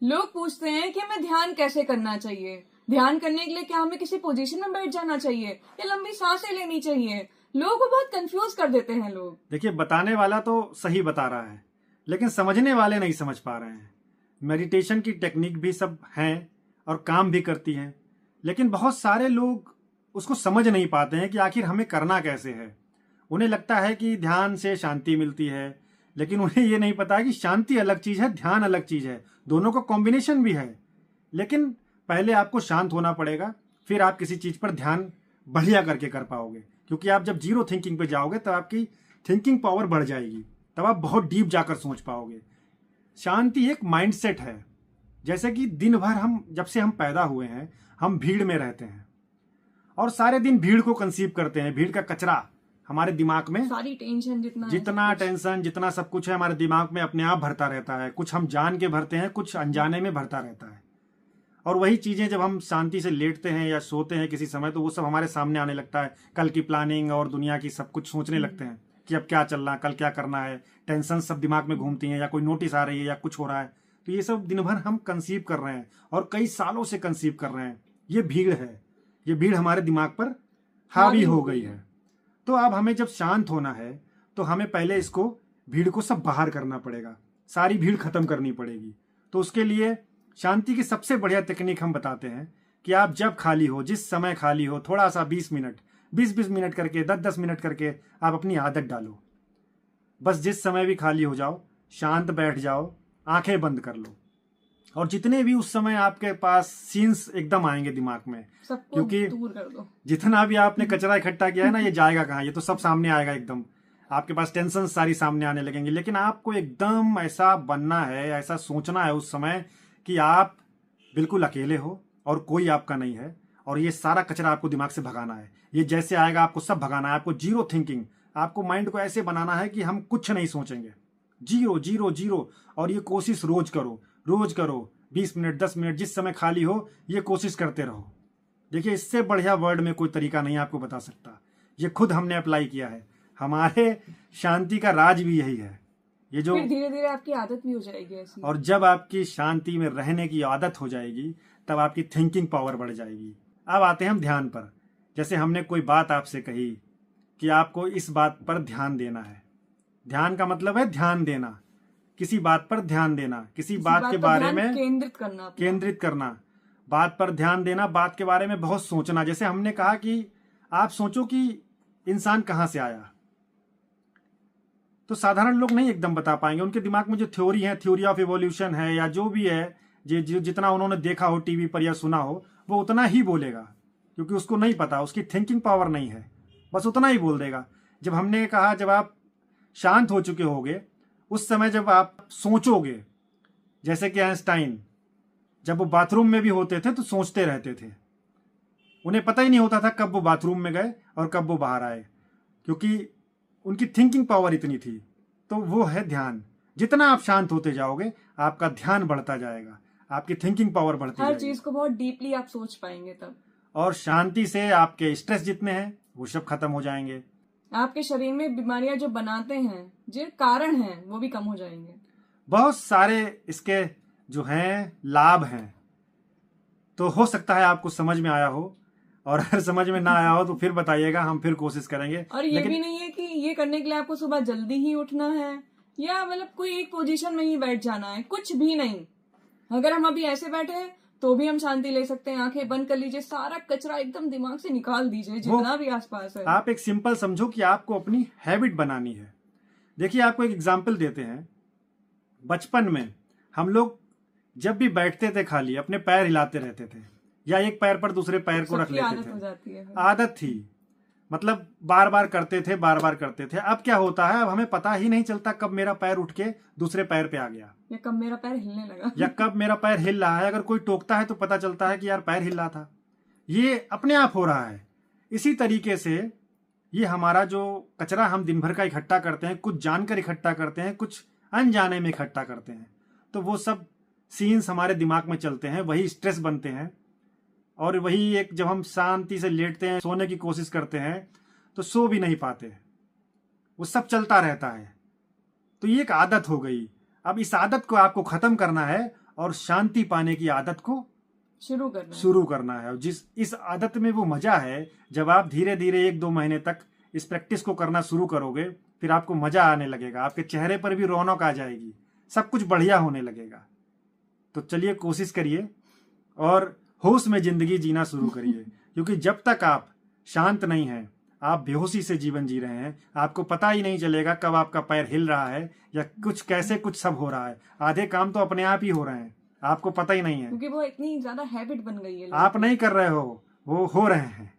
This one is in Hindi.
लोग पूछते हैं कि हमें ध्यान कैसे करना चाहिए। ध्यान करने के लिए क्या हमें किसी पोजीशन में बैठ जाना चाहिए या लंबी सांसें लेनी चाहिए। लोगों को बहुत कंफ्यूज कर देते हैं लोग। देखिए, बताने वाला तो सही बता रहा है, लेकिन समझने वाले नहीं समझ पा रहे हैं। मेडिटेशन की टेक्निक भी सब हैं और काम भी करती हैं, लेकिन बहुत सारे लोग उसको समझ नहीं पाते हैं कि आखिर हमें करना कैसे है। उन्हें लगता है कि ध्यान से शांति मिलती है, लेकिन उन्हें ये नहीं पता कि शांति अलग चीज़ है, ध्यान अलग चीज़ है। दोनों का कॉम्बिनेशन भी है, लेकिन पहले आपको शांत होना पड़ेगा, फिर आप किसी चीज़ पर ध्यान बढ़िया करके कर पाओगे। क्योंकि आप जब जीरो थिंकिंग पे जाओगे तब आपकी थिंकिंग पावर बढ़ जाएगी, तब आप बहुत डीप जाकर सोच पाओगे। शांति एक माइंडसेट है। जैसे कि दिन भर जब से हम पैदा हुए हैं, हम भीड़ में रहते हैं और सारे दिन भीड़ को कंसीव करते हैं। भीड़ का कचरा हमारे दिमाग में, सारी टेंशन जितना टेंशन, जितना सब कुछ है हमारे दिमाग में अपने आप भरता रहता है। कुछ हम जान के भरते हैं, कुछ अनजाने में भरता रहता है। और वही चीज़ें जब हम शांति से लेटते हैं या सोते हैं किसी समय, तो वो सब हमारे सामने आने लगता है। कल की प्लानिंग और दुनिया की सब कुछ सोचने लगते हैं कि अब क्या चल रहा है, कल क्या करना है। टेंशन सब दिमाग में घूमती हैं, या कोई नोटिस आ रही है या कुछ हो रहा है। तो ये सब दिन भर हम कंसीव कर रहे हैं और कई सालों से कंसीव कर रहे हैं। ये भीड़ है, ये भीड़ हमारे दिमाग पर हावी हो गई है। तो अब हमें जब शांत होना है तो हमें पहले इसको, भीड़ को सब बाहर करना पड़ेगा, सारी भीड़ खत्म करनी पड़ेगी। तो उसके लिए शांति की सबसे बढ़िया टेक्निक हम बताते हैं कि आप जब खाली हो, जिस समय खाली हो, थोड़ा सा 20 मिनट करके, 10 मिनट करके आप अपनी आदत डालो। बस जिस समय भी खाली हो जाओ, शांत बैठ जाओ, आंखें बंद कर लो, और जितने भी उस समय आपके पास सीन्स एकदम आएंगे दिमाग में, क्योंकि दूर कर दो। जितना भी आपने कचरा इकट्ठा किया है ना, ये जाएगा कहाँ? ये तो सब सामने आएगा एकदम। आपके पास टेंशन सारी सामने आने लगेंगी। लेकिन आपको एकदम ऐसा बनना है, ऐसा सोचना है उस समय कि आप बिल्कुल अकेले हो और कोई आपका नहीं है, और ये सारा कचरा आपको दिमाग से भगाना है। ये जैसे आएगा आपको सब भगाना है। आपको जीरो थिंकिंग, आपको माइंड को ऐसे बनाना है कि हम कुछ नहीं सोचेंगे। Zero zero zero. और ये कोशिश रोज करो, रोज करो। 20 मिनट, 10 मिनट, जिस समय खाली हो, ये कोशिश करते रहो। देखिए, इससे बढ़िया वर्ड में कोई तरीका नहीं आपको बता सकता। ये खुद हमने अप्लाई किया है। हमारे शांति का राज भी यही है। ये जो फिर धीरे धीरे आपकी आदत भी हो जाएगी ऐसी। और जब आपकी शांति में रहने की आदत हो जाएगी, तब आपकी थिंकिंग पावर बढ़ जाएगी। अब आते हैं हम ध्यान पर। जैसे हमने कोई बात आपसे कही कि आपको इस बात पर ध्यान देना है। ध्यान का मतलब है ध्यान देना, किसी बात पर ध्यान देना, किसी बात के बारे में केंद्रित करना, बात पर ध्यान देना, बात के बारे में बहुत सोचना। जैसे हमने कहा कि आप सोचो कि इंसान कहाँ से आया, तो साधारण लोग नहीं एकदम बता पाएंगे। उनके दिमाग में जो थ्योरी है, थ्योरी ऑफ इवोल्यूशन है, या जो भी है, जितना उन्होंने देखा हो टीवी पर या सुना हो, वो उतना ही बोलेगा, क्योंकि उसको नहीं पता, उसकी थिंकिंग पावर नहीं है, बस उतना ही बोल देगा। जब हमने कहा, जब आप शांत हो चुके होगे, उस समय जब आप सोचोगे, जैसे कि आइंस्टाइन जब वो बाथरूम में भी होते थे तो सोचते रहते थे। उन्हें पता ही नहीं होता था कब वो बाथरूम में गए और कब वो बाहर आए, क्योंकि उनकी थिंकिंग पावर इतनी थी। तो वो है ध्यान। जितना आप शांत होते जाओगे, आपका ध्यान बढ़ता जाएगा, आपकी थिंकिंग पावर बढ़ती जाएगी। हर चीज को बहुत डीपली आप सोच पाएंगे तब। और शांति से आपके स्ट्रेस जितने हैं वो सब खत्म हो जाएंगे। आपके शरीर में बीमारियां जो बनाते हैं, जो कारण हैं, वो भी कम हो जाएंगे। बहुत सारे इसके जो हैं लाभ हैं। तो हो सकता है आपको समझ में आया हो, और अगर समझ में ना आया हो तो फिर बताइएगा, हम फिर कोशिश करेंगे। और ये भी नहीं है कि ये करने के लिए आपको सुबह जल्दी ही उठना है, या मतलब कोई एक पोजीशन में ही बैठ जाना है, कुछ भी नहीं। अगर हम अभी ऐसे बैठे हैं तो भी हम शांति ले सकते हैं। आंखें बंद कर लीजिए, सारा कचरा एकदम दिमाग से निकाल दीजिए, जितना भी आसपास है। आप एक सिंपल समझो कि आपको अपनी हैबिट बनानी है। देखिए, आपको एक एग्जाम्पल देते हैं। बचपन में हम लोग जब भी बैठते थे, खाली अपने पैर हिलाते रहते थे, या एक पैर पर दूसरे पैर को रख लेते थे। हो जाती है। आदत थी, मतलब बार बार करते थे, बार बार करते थे। अब क्या होता है, अब हमें पता ही नहीं चलता कब मेरा पैर उठ के दूसरे पैर पे आ गया, या कब मेरा पैर हिलने लगा, या कब मेरा पैर हिल रहा है। अगर कोई टोकता है तो पता चलता है कि यार पैर हिल रहा था। ये अपने आप हो रहा है। इसी तरीके से ये हमारा जो कचरा हम दिन भर का इकट्ठा करते हैं, कुछ जानकर इकट्ठा करते हैं, कुछ अनजाने में इकट्ठा करते हैं, तो वो सब सीन्स हमारे दिमाग में चलते हैं, वही स्ट्रेस बनते हैं। और वही एक, जब हम शांति से लेटते हैं, सोने की कोशिश करते हैं, तो सो भी नहीं पाते, वो सब चलता रहता है। तो ये एक आदत हो गई। अब इस आदत को आपको खत्म करना है और शांति पाने की आदत को शुरू करना है। और इस आदत में वो मजा है, जब आप धीरे धीरे 1-2 महीने तक इस प्रैक्टिस को करना शुरू करोगे, फिर आपको मजा आने लगेगा, आपके चेहरे पर भी रौनक आ जाएगी, सब कुछ बढ़िया होने लगेगा। तो चलिए कोशिश करिए और होश में जिंदगी जीना शुरू करिए, क्योंकि जब तक आप शांत नहीं हैं, आप बेहोशी से जीवन जी रहे हैं, आपको पता ही नहीं चलेगा कब आपका पैर हिल रहा है या कुछ सब हो रहा है। आधे काम तो अपने आप ही हो रहे हैं, आपको पता ही नहीं है, क्योंकि वो इतनी ज्यादा हैबिट बन गई है। आप नहीं कर रहे हो, वो हो रहे हैं।